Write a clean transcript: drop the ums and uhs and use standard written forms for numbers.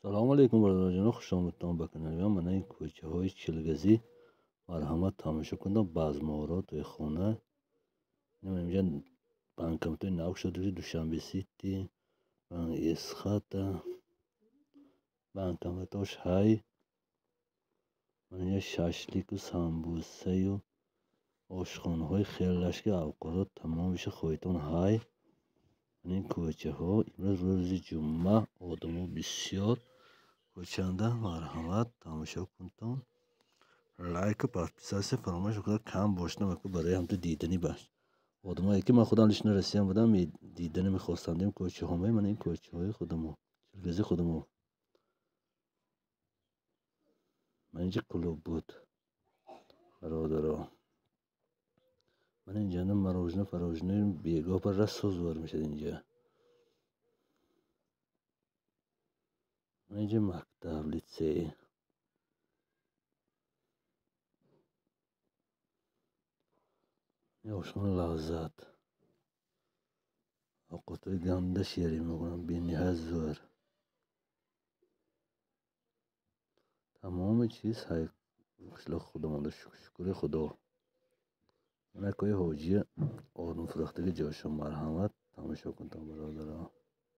سلام علیکم برادر جان، خوش آمدید به کانال من. این کوچه های چلگزی مرحمت تماشا کردم. بعض مورا توی خونه اینجا بانکم توی ناوک شده دوشنبه سیتی بان اسخات بانکم توش های من اینجا ششلیک و سامبوسه و آشخانه های خیلی لشکه اوقات تمام میشه خواهیتون های این کوچه ها. امروز روز جمعه آدمو بسیار کوچنده مرحمت تماشا کنتون. لایک و подписаться فراموش نکنید. کم باش نمیکنه برای هم تو دیدنی باش. آدمایی که من خودم لیش نرسیدم بودم دیدنی میخواستم کوچه های من. این کوچه های خودمو چلگزی خودمو من اینجا کلوب بود برادرها. من اینجا مراجنه بیگاه پر رس سوزوار میشد اینجا. من اینجا مکتب لیتسه آشان لحظات اوقاتای گنده شیری میکنم بی نهایت زور. تمام چیز های خشلا خودمانده شکر خدا. من کوی حاجی آدم فروختگی جاشون مرحمت تماشا کنتم برادرها.